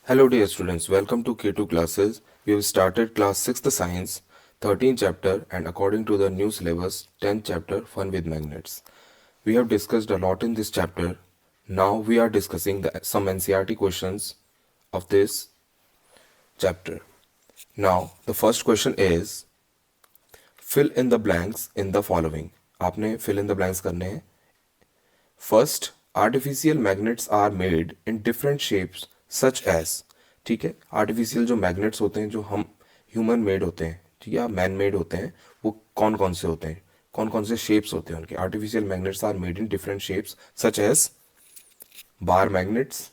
Hello dear students, welcome to K2 classes. We have started class 6th science, 13th chapter and according to the new syllabus, 10th chapter fun with magnets. We have discussed a lot in this chapter. Now we are discussing some NCERT questions of this chapter. Now the first question is fill in the blanks in the following. आपने fill in the blanks करने हैं. First artificial magnets are made in different shapes such as. ठीक है, artificial जो magnets होते हैं जो हम ह्यूमन मेड होते हैं, ठीक है, मैन मेड होते हैं, वो कौन कौन से होते हैं, कौन कौन से शेप्स होते हैं उनके. Artificial magnets are made in different shapes such as bar magnets,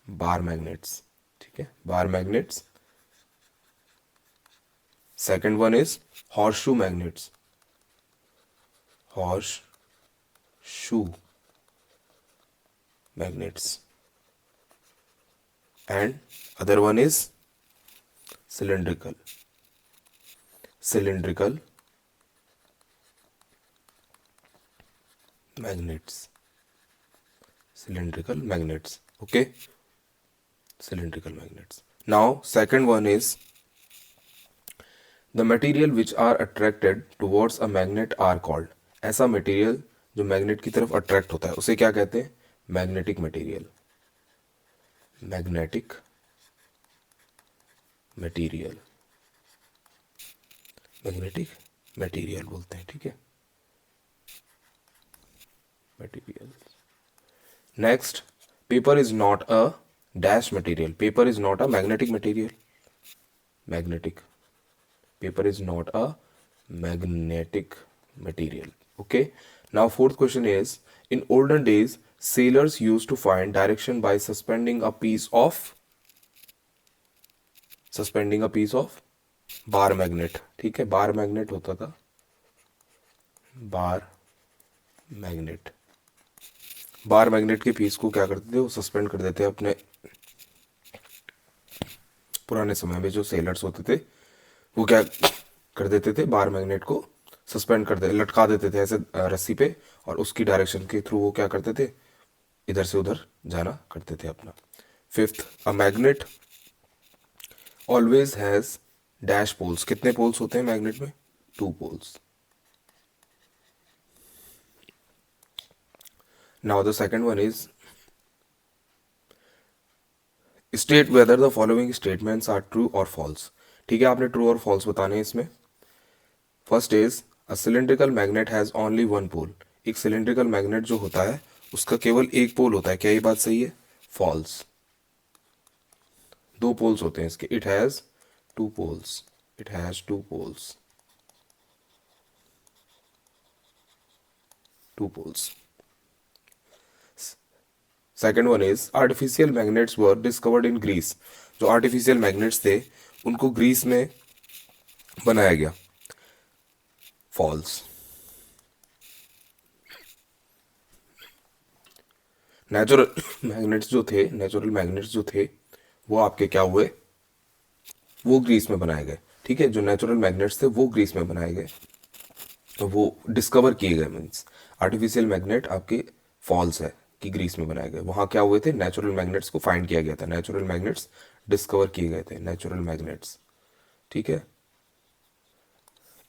bar magnets, ठीक है, bar magnets. Second one is horseshoe magnets, horseshoe magnets, and other one is cylindrical, cylindrical magnets, cylindrical magnets. Okay, cylindrical magnets. Now second one is the material which are attracted towards a magnet are called. ऐसा material जो magnet की तरफ attract होता है उसे क्या कहते हैं? Magnetic material, magnetic material, magnetic material बोलते हैं. ठीक है, material. Next, paper is not a dash material. Paper is not a magnetic material. Magnetic, paper is not a magnetic material. Okay, now fourth question is in olden days sailors used to find direction by suspending a piece of bar magnet. ठीक है, bar magnet होता था, बार magnet. Bar magnet के piece को क्या करते थे, वो सस्पेंड कर देते अपने. पुराने समय में जो सेलर्स होते थे वो क्या कर देते थे, बार मैग्नेट को सस्पेंड कर दे, लटका देते थे ऐसे रस्सी पे, और उसकी डायरेक्शन के थ्रू वो क्या करते थे, इधर से उधर जाना करते थे अपना. Fifth, a magnet always has dash poles. कितने पोल्स होते हैं मैग्नेट में? 2 पोल्स. Now the second one is state whether the following statements are true और फॉल्स. ठीक है, आपने ट्रू और फॉल्स बताने हैं इसमें. First is a cylindrical magnet has only one pole. एक सिलेंड्रिकल मैग्नेट जो होता है उसका केवल एक पोल होता है. क्या ये बात सही है? फॉल्स. 2 पोल्स होते हैं इसके. It has 2 poles, it has 2 poles, 2 poles. Second one is artificial magnets were discovered in Greece. जो आर्टिफिशियल मैग्नेट्स थे उनको ग्रीस में बनाया गया. फॉल्स. नेचुरल मैग्नेट्स जो थे वो आपके क्या हुए, वो ग्रीस में बनाए गए. ठीक है, जो नेचुरल मैग्नेट्स थे वो ग्रीस में बनाए गए, तो वो डिस्कवर किए गए. मीन्स आर्टिफिशियल मैग्नेट आपके फॉल्स है कि ग्रीस में बनाए गए. वहाँ क्या हुए थे, नेचुरल मैग्नेट्स को फाइंड किया गया था, नेचुरल मैग्नेट्स डिस्कवर किए गए थे, नेचुरल मैग्नेट्स. ठीक है,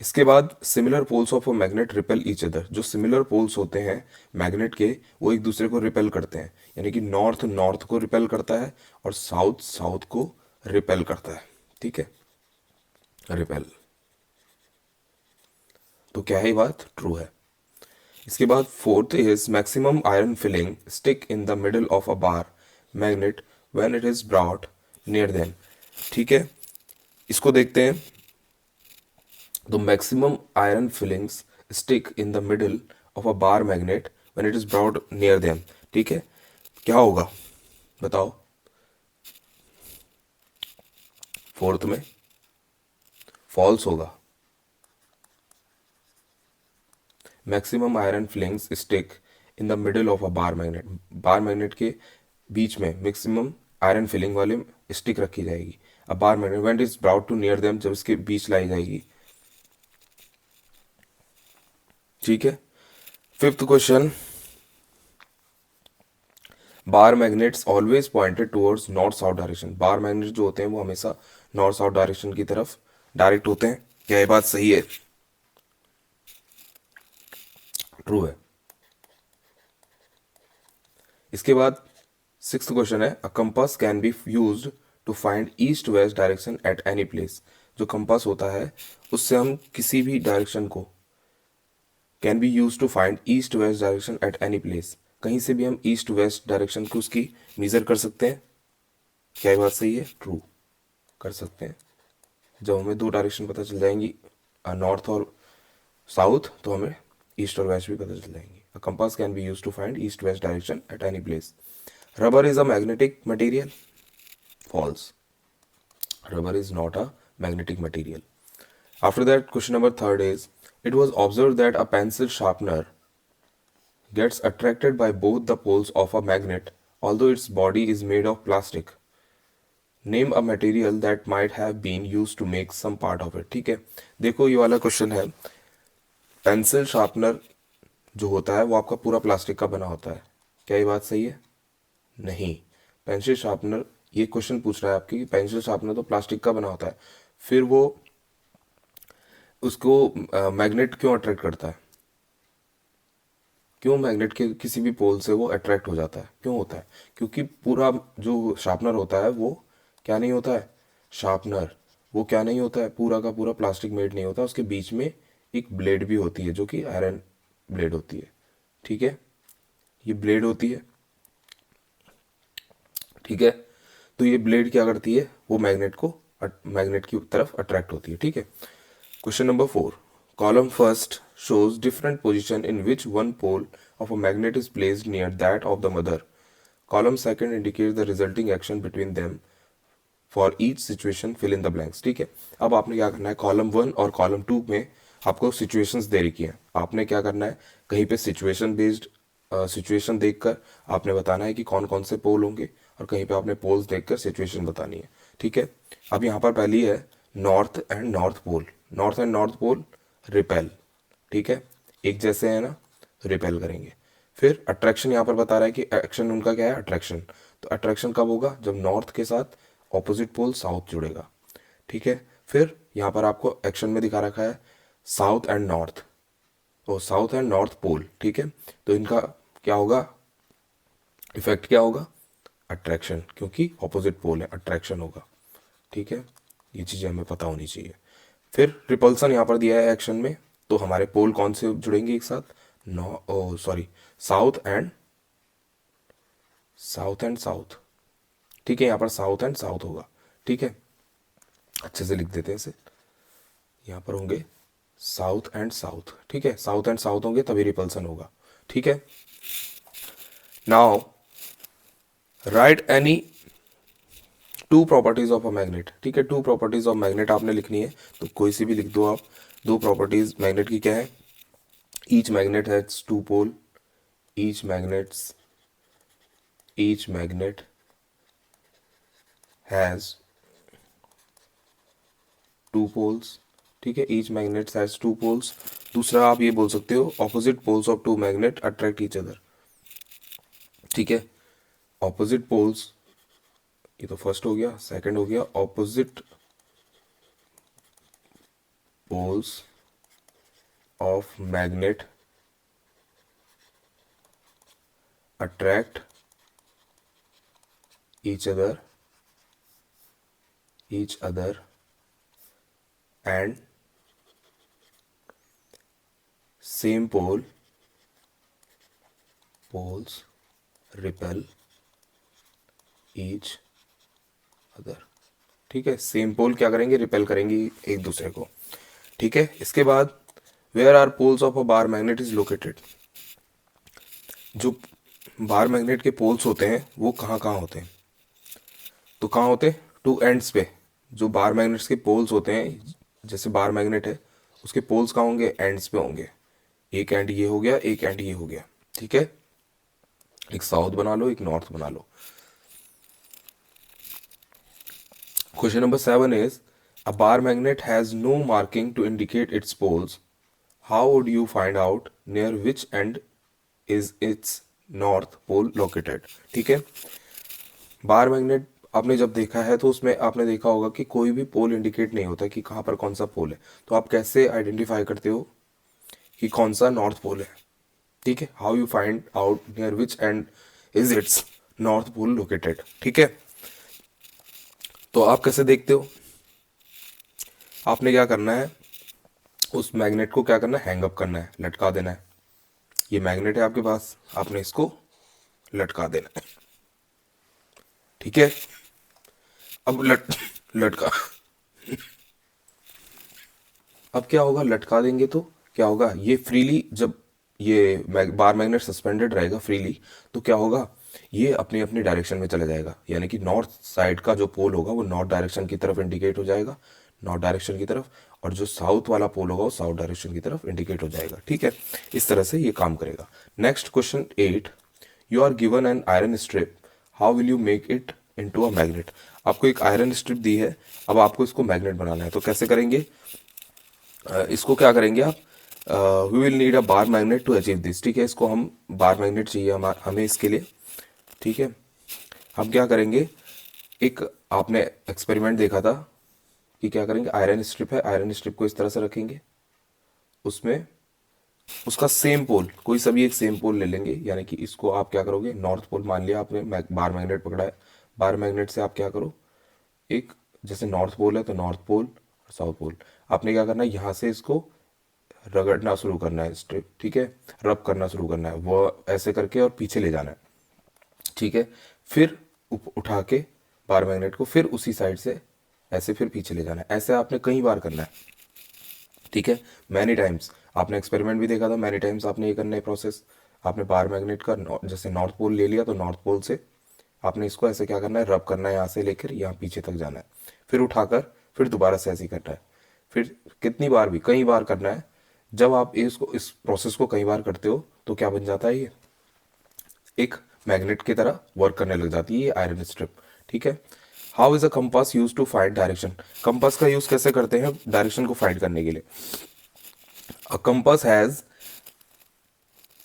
इसके बाद similar poles of a magnet repel each other. जो सिमिलर पोल्स होते हैं मैग्नेट के वो एक दूसरे को रिपेल करते हैं. यानी कि नॉर्थ नॉर्थ को रिपेल करता है और साउथ साउथ को रिपेल करता है. ठीक है, रिपेल. तो क्या है, बात ट्रू है. इसके बाद fourth is maximum iron filling stick in the middle of a bar magnet when it is brought near them. ठीक है, इसको देखते हैं. The maximum iron fillings stick in the middle of a bar magnet when it is brought near them. ठीक है, क्या होगा बताओ. फोर्थ में फॉल्स होगा. Maximum iron filings stick in the middle of a bar magnet. Bar magnet के बीच में मैक्सिमम आयरन फिलिंग वाले स्टिक रखी जाएगी. अब bar magnet when it is brought to near them, जब इसके बीच लाई जाएगी. ठीक है. Fifth question, bar magnets always pointed towards north south direction. Bar magnet जो होते हैं वो हमेशा नॉर्थ साउथ डायरेक्शन की तरफ डायरेक्ट होते हैं। क्या ये बात सही है? ट्रू है। इसके बाद सिक्स्थ क्वेश्चन है, a compass can be used to find east west direction at any place. जो कंपास होता है उससे हम किसी भी डायरेक्शन को, can be use to find east west direction at any place, कहीं से भी हम ईस्ट वेस्ट डायरेक्शन को उसकी मेजर कर सकते हैं। क्या ये बात सही है? ट्रू, कर सकते हैं। जब हमें दो डायरेक्शन पता चल जाएंगी, नॉर्थ और साउथ, तो हमें ईस्ट और वेस्ट भी पता चल जाएंगी। A compass can be use to find east west direction at any place. Rubber is a magnetic material. False, rubber is not a magnetic material. After that, question number third is, it was observed that a pencil sharpener gets attracted by both the poles of a magnet although its body is made of plastic. Name a material that might have been used to make some part of it. ठीक है, देखो ये वाला question है, pencil sharpener जो होता है वो आपका पूरा प्लास्टिक का बना होता है। क्या ये बात सही है? नहीं। पेंसिल शार्पनर, ये क्वेश्चन पूछ रहा है आपकी कि पेंसिल शार्पनर तो प्लास्टिक का बना होता है, फिर वो उसको मैग्नेट क्यों अट्रैक्ट करता है? क्यों मैग्नेट के किसी भी पोल से वो अट्रैक्ट हो जाता है? क्यों होता है? क्योंकि पूरा जो शार्पनर होता है वो क्या नहीं होता है? शार्पनर वो क्या नहीं होता है? पूरा का पूरा प्लास्टिक मेड नहीं होता, उसके बीच में एक ब्लेड भी होती है जो कि आयरन ब्लेड होती है। ठीक है, ये ब्लेड होती है। ठीक है, तो ये ब्लेड क्या करती है? वो मैग्नेट की तरफ अट्रैक्ट होती है। ठीक है, question number 4, column first shows different position in which one pole of a magnet is placed near that of the mother. Column second indicates the resulting action between them. For each situation fill in the blanks. ठीक है, अब आपने क्या करना है, column 1 और column 2 में आपको सिचुएशंस दे रखी हैं। आपने क्या करना है, कहीं पे सिचुएशन बेस्ड सिचुएशन देखकर आपने बताना है कि कौन कौन से पोल होंगे, और कहीं पे आपने पोल्स देखकर सिचुएशन बतानी है। ठीक है, अब यहाँ पर पहली है north end north pole. North end north pole repel. ठीक है, एक जैसे है ना, रिपेल करेंगे। फिर अट्रैक्शन यहाँ पर बता रहा है कि एक्शन उनका क्या है, अट्रैक्शन। तो अट्रैक्शन कब होगा? जब नॉर्थ के साथ ऑपोजिट पोल साउथ जुड़ेगा। ठीक है, फिर यहाँ पर आपको एक्शन में दिखा रखा है साउथ एंड नॉर्थ, तो साउथ एंड नॉर्थ पोल। ठीक है, तो इनका क्या होगा, इफेक्ट क्या होगा? अट्रैक्शन, क्योंकि ऑपोजिट पोल है, अट्रैक्शन होगा। ठीक है, ये चीज़ें हमें पता होनी चाहिए। फिर रिपल्सन यहाँ पर दिया है एक्शन में, तो हमारे पोल कौन से जुड़ेंगे एक साथ? South and south. ठीक है, यहाँ पर साउथ एंड साउथ होगा। ठीक है, अच्छे से लिख देते हैं इसे, यहाँ पर होंगे साउथ एंड साउथ। ठीक है, साउथ एंड साउथ होंगे तभी रिपल्सन होगा। ठीक है, now right any two properties of a magnet. ठीक है, टू प्रॉपर्टीज ऑफ मैग्नेट आपने लिखनी है, तो कोई सी भी लिख दो आप। दो प्रॉपर्टीज मैग्नेट की क्या है? Each magnet has two pole, each magnet has two poles. ठीक है, each magnet has two poles. दूसरा आप ये बोल सकते हो, opposite poles of two magnet attract each other. ठीक है, ऑपोजिट पोल्स, ये तो फर्स्ट हो गया। सेकंड हो गया, opposite poles of magnet attract each other and same poles repel each other। ठीक है, सेम पोल क्या करेंगे? रिपेल करेंगे एक दूसरे को। ठीक है, इसके बाद where are poles of a bar magnet is located. जो बार मैग्नेट के पोल्स होते हैं वो कहाँ कहाँ होते हैं? तो कहाँ होते हैं? टू एंड्स पे। जो बार मैग्नेट्स के पोल्स होते हैं, जैसे बार मैग्नेट है उसके पोल्स कहाँ होंगे? एंड्स पे होंगे। एक एंड ये हो गया, एक एंड ये हो गया। ठीक है, एक साउथ बना लो, एक नॉर्थ बना लो। Question number 7 is, a bar magnet has no marking to indicate its poles, how would you find out near which end is its north pole located. ठीक है, बार मैग्नेट आपने जब देखा है तो उसमें आपने देखा होगा कि कोई भी पोल इंडिकेट नहीं होता कि कहाँ पर कौन सा पोल है। तो आप कैसे आइडेंटिफाई करते हो कि कौन सा नॉर्थ पोल है? ठीक है, how you find out near which end is its north pole located. ठीक है, तो आप कैसे देखते हो? आपने क्या करना है, उस मैग्नेट को क्या करना है, हैंग अप करना है, लटका देना है। ये मैग्नेट है आपके पास, आपने इसको लटका देना है। ठीक है, अब लटका अब क्या होगा, लटका देंगे तो क्या होगा, ये फ्रीली जब ये बार मैग्नेट सस्पेंडेड रहेगा फ्रीली, तो क्या होगा, ये अपनी अपनी डायरेक्शन में चला जाएगा। यानी कि नॉर्थ साइड का जो पोल होगा वो नॉर्थ डायरेक्शन की तरफ इंडिकेट हो जाएगा, नॉर्थ डायरेक्शन की तरफ, और जो साउथ वाला पोल होगा वो साउथ डायरेक्शन की तरफ इंडिकेट हो जाएगा। ठीक है, इस तरह से ये काम करेगा। Next question 8, you are given an iron strip, how will you make it into a magnet. आपको एक आयरन स्ट्रिप दी है, अब आपको इसको मैग्नेट बनाना है, तो कैसे करेंगे? इसको क्या करेंगे आप, we will need a bar magnet to achieve this. ठीक है, इसको हम बार मैग्नेट चाहिए हमें इसके लिए। ठीक है, हम क्या करेंगे, एक आपने एक्सपेरिमेंट देखा था कि क्या करेंगे, आयरन स्ट्रिप है, आयरन स्ट्रिप को इस तरह से रखेंगे, उसमें उसका सेम पोल, कोई सा भी एक सेम पोल ले लेंगे। यानी कि इसको आप क्या करोगे, नॉर्थ पोल मान लिया आपने, बार मैग्नेट पकड़ा है, बार मैग्नेट से आप क्या करो, एक जैसे नॉर्थ पोल है तो नॉर्थ पोल और साउथ पोल, आपने क्या करना है, यहाँ से इसको रगड़ना शुरू करना है स्ट्रिप। ठीक है, रब करना शुरू करना है, वो ऐसे करके और पीछे ले जाना है। ठीक है, फिर उठा के बार मैग्नेट को फिर उसी साइड से ऐसे फिर पीछे ले जाना है। ऐसे आपने कई बार करना है। ठीक है, मैनी टाइम्स, आपने एक्सपेरिमेंट भी देखा था, मैनी टाइम्स आपने ये करना है प्रोसेस। आपने बार मैग्नेट का जैसे नॉर्थ पोल ले लिया तो नॉर्थ पोल से आपने इसको ऐसे क्या करना है, रब करना है, यहाँ से लेकर यहाँ पीछे तक जाना है, फिर उठाकर फिर दोबारा से ऐसे ही करना है। फिर कितनी बार भी, कई बार करना है। जब आप इसको इस प्रोसेस को कई बार करते हो तो क्या बन जाता है, ये एक मैग्नेट की तरह वर्क करने लग जाती है ये आयरन स्ट्रिप। ठीक है, how is a compass use to find direction. Compass का यूज कैसे करते हैं डायरेक्शन को फाइंड करने के लिए? A compass has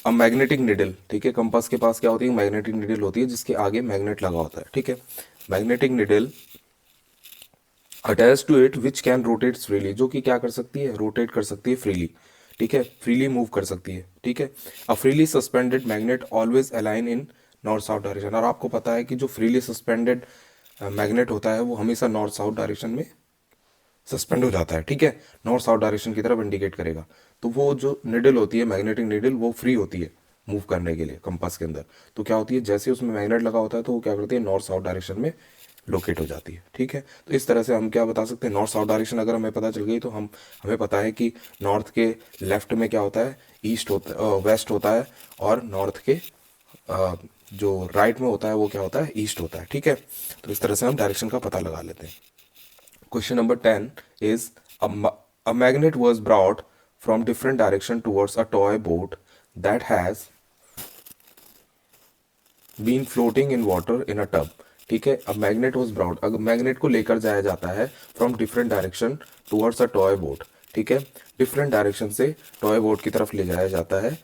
a magnetic needle. ठीक है, कंपास के पास क्या होती है, मैग्नेटिक निडल होती है जिसके आगे मैग्नेट लगा होता है। ठीक है, magnetic needle attach to it which can rotate freely, जो कि क्या कर सकती है, रोटेट कर सकती है फ्रीली। ठीक है, फ्रीली मूव कर सकती है। ठीक है, a freely suspended magnet always align in north south direction. और आपको पता है कि जो फ्रीली सस्पेंडेड मैग्नेट होता है वो हमेशा नॉर्थ साउथ डायरेक्शन में सस्पेंड हो जाता है। ठीक है, नॉर्थ साउथ डायरेक्शन की तरफ इंडिकेट करेगा। तो वो जो निडल होती है, मैग्नेटिक निडल, वो फ्री होती है मूव करने के लिए कंपास के अंदर। तो क्या होती है, जैसे उसमें मैग्नेट लगा होता है तो वो क्या करती है, नॉर्थ साउथ डायरेक्शन में लोकेट हो जाती है। ठीक है, तो इस तरह से हम क्या बता सकते हैं, नॉर्थ साउथ डायरेक्शन अगर हमें पता चल गई तो हमें पता है कि नॉर्थ के लेफ्ट में क्या होता है, ईस्ट होता, वेस्ट होता है, और नॉर्थ के जो राइट में होता है वो क्या होता है, ईस्ट होता है। ठीक है, तो इस तरह से हम डायरेक्शन का पता लगा लेते हैं। Question number 10 is a magnet was brought from different direction towards a toy boat that has been floating in water in a tub. ठीक है, अब मैग्नेट वॉज ब्राउट, अगर मैग्नेट को लेकर जाया जाता है from different direction towards a toy boat. ठीक है, डिफरेंट डायरेक्शन से टॉय बोट की तरफ ले जाया जाता है,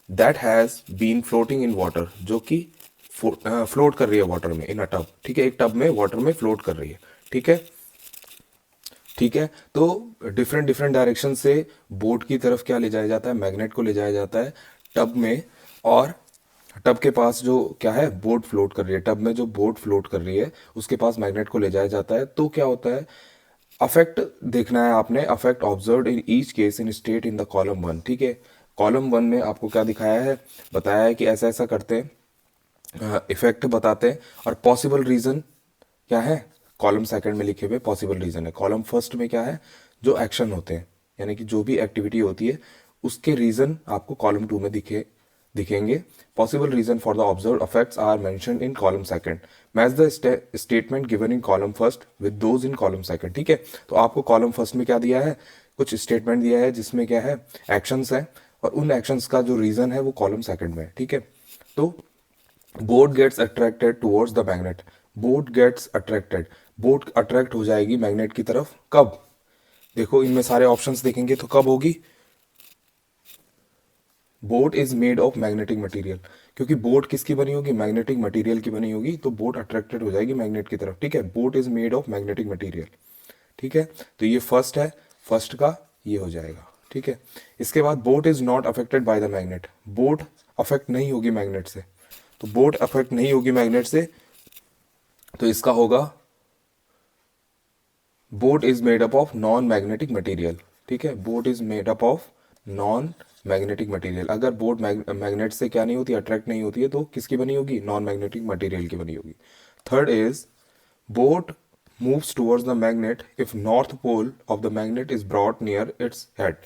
that has been floating in water, जो कि फ्लोट कर रही है वाटर में, इन अ टब। ठीक है, एक टब में वाटर में फ्लोट कर रही है। ठीक है, ठीक है, तो डिफरेंट डिफरेंट डायरेक्शन से बोट की तरफ क्या ले जाया जाता है, मैग्नेट को ले जाया जाता है टब में। और टब के पास जो क्या है, बोट फ्लोट कर रही है, टब में जो बोट फ्लोट कर रही है उसके पास मैग्नेट को ले जाया जाता है। तो क्या होता है, अफेक्ट देखना है आपने, affect observe in each case in state in the column 1। ठीक है, कॉलम 1 में आपको क्या दिखाया है, बताया है कि ऐसा ऐसा करते हैं, इफेक्ट बताते हैं, और पॉसिबल रीजन क्या है, कॉलम सेकंड में लिखे हुए पॉसिबल रीजन है। कॉलम फर्स्ट में क्या है, जो एक्शन होते हैं, यानी कि जो भी एक्टिविटी होती है उसके रीजन आपको कॉलम 2 में दिखेंगे। Possible reason for the observe effects are mentioned in column second, match the statement given in column first with those in column second. ठीक है, तो आपको कॉलम फर्स्ट में क्या दिया है, कुछ स्टेटमेंट दिया है जिसमें क्या है, एक्शंस है, और उन एक्शंस का जो रीजन है वो कॉलम सेकंड में है। ठीक है, तो boat gets attracted towards the magnet, boat gets attracted, boat attract हो जाएगी मैग्नेट की तरफ, कब, देखो इनमें सारे ऑप्शंस देखेंगे तो कब होगी, boat is made of magnetic material, क्योंकि बोट किसकी बनी होगी, मैग्नेटिक मटेरियल की बनी होगी, तो बोट अट्रैक्टेड हो जाएगी मैग्नेट की तरफ, ठीक है। Boat is made of magnetic material, ठीक है। तो ये फर्स्ट है, फर्स्ट का ये हो जाएगा, ठीक है। इसके बाद boat is not affected by the magnet, boat affect नहीं होगी मैग्नेट से, तो बोट अफेक्ट नहीं होगी मैग्नेट से, तो इसका होगा boat is made up of non magnetic material, ठीक है। Boat is made up of non magnetic material, अगर बोट मैग्नेट से क्या नहीं होती, अट्रैक्ट नहीं होती है, तो किसकी बनी होगी, नॉन मैग्नेटिक मटेरियल की बनी होगी। Third is boat moves towards the magnet if north pole of the magnet is brought near its head,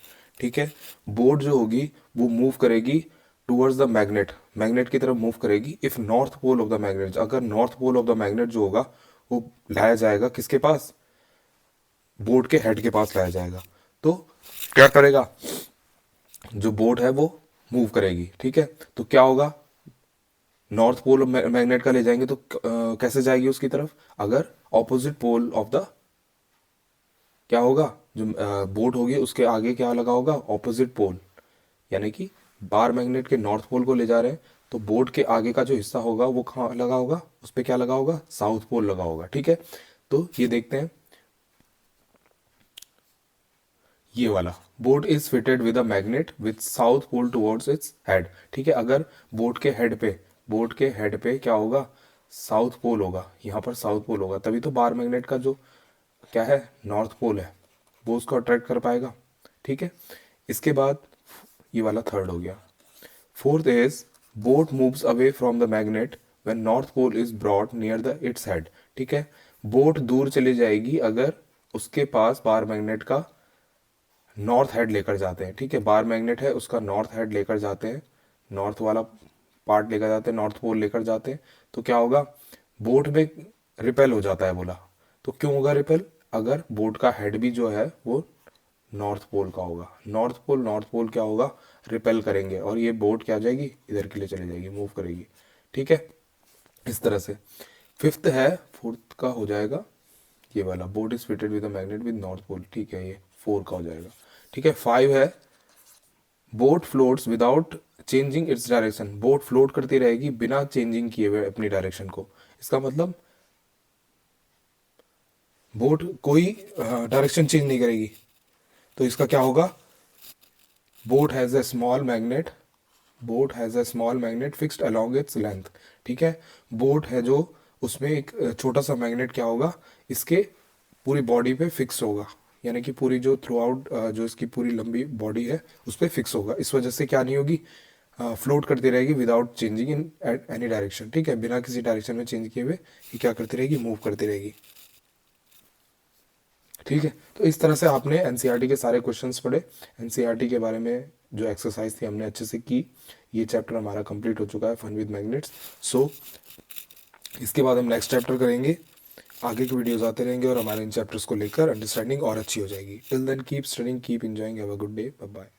ठीक है। बोट जो होगी वो मूव करेगी टुवर्ड्स द मैग्नेट, मैग्नेट की तरफ मूव करेगी if north pole of the magnet, अगर north pole of the magnet जो होगा वो लाया जाएगा किसके पास, बोट के हेड के पास लाया जाएगा, तो क्या करेगा, जो बोट है वो मूव करेगी, ठीक है। तो क्या होगा, नॉर्थ पोल मैग्नेट का ले जाएंगे तो कैसे जाएगी उसकी तरफ, अगर ऑपोजिट पोल ऑफ द, क्या होगा, जो बोट होगी उसके आगे क्या लगा होगा, ऑपोजिट पोल, यानी कि बार मैग्नेट के नॉर्थ पोल को ले जा रहे हैं, तो बोट के आगे का जो हिस्सा होगा वो कहाँ लगा होगा, उस पर क्या लगा होगा, साउथ पोल लगा होगा, ठीक है। तो ये देखते हैं, ये वाला boat is fitted with a magnet with south pole towards its head, ठीक है। अगर बोट के हेड पे, बोट के हेड पे क्या होगा, साउथ पोल होगा, यहाँ पर साउथ पोल होगा, तभी तो बार मैग्नेट का जो क्या है, नॉर्थ पोल है, वो उसको अट्रैक्ट कर पाएगा, ठीक है। इसके बाद ये वाला थर्ड हो गया। Fourth is boat moves away from the magnet when north pole is brought near the its head, ठीक है। बोट दूर चली जाएगी अगर उसके पास बार मैग्नेट का नॉर्थ हेड लेकर जाते हैं, ठीक है। बार मैग्नेट है उसका नॉर्थ हेड लेकर जाते हैं, नॉर्थ वाला पार्ट लेकर जाते हैं, नॉर्थ पोल लेकर जाते हैं, तो क्या होगा, बोट में रिपेल हो जाता है, बोला तो क्यों होगा रिपेल, अगर बोट का हेड भी जो है वो नॉर्थ पोल का होगा, नॉर्थ पोल क्या होगा, रिपेल करेंगे, और ये बोट क्या जाएगी, इधर के लिए चली जाएगी, मूव करेगी, ठीक है। इस तरह से फिफ्थ है, फोर्थ का हो जाएगा ये वाला, boat is fitted with a magnet with north pole, ठीक है, ये फोर का हो जाएगा, ठीक है। फाइव है boat floats without changing its direction, boat float करती रहेगी बिना चेंजिंग किए हुए अपनी डायरेक्शन को, इसका मतलब बोट कोई डायरेक्शन चेंज नहीं करेगी, तो इसका क्या होगा, boat has a small magnet, boat has a small magnet fixed along its length, ठीक है। बोट है जो उसमें एक छोटा सा मैग्नेट क्या होगा, इसके पूरी बॉडी पे फिक्स होगा, यानी कि पूरी जो थ्रू आउट जो इसकी पूरी लंबी बॉडी है उस पर फिक्स होगा, इस वजह से क्या नहीं होगी, फ्लोट करती रहेगी without changing in any direction, ठीक है, बिना किसी डायरेक्शन में चेंज किए हुए ये क्या करती रहेगी, मूव करती रहेगी, ठीक है। तो इस तरह से आपने एनसीईआरटी के सारे क्वेश्चंस पढ़े, एनसीईआरटी के बारे में जो एक्सरसाइज थी हमने अच्छे से की, ये चैप्टर हमारा कंप्लीट हो चुका है, फन विद मैग्नेट्स। सो इसके बाद हम नेक्स्ट चैप्टर करेंगे, आगे के वीडियोस आते रहेंगे और हमारे इन चैप्टर्स को लेकर अंडरस्टैंडिंग और अच्छी हो जाएगी। Till then keep studying, keep enjoying, have a good day, bye bye.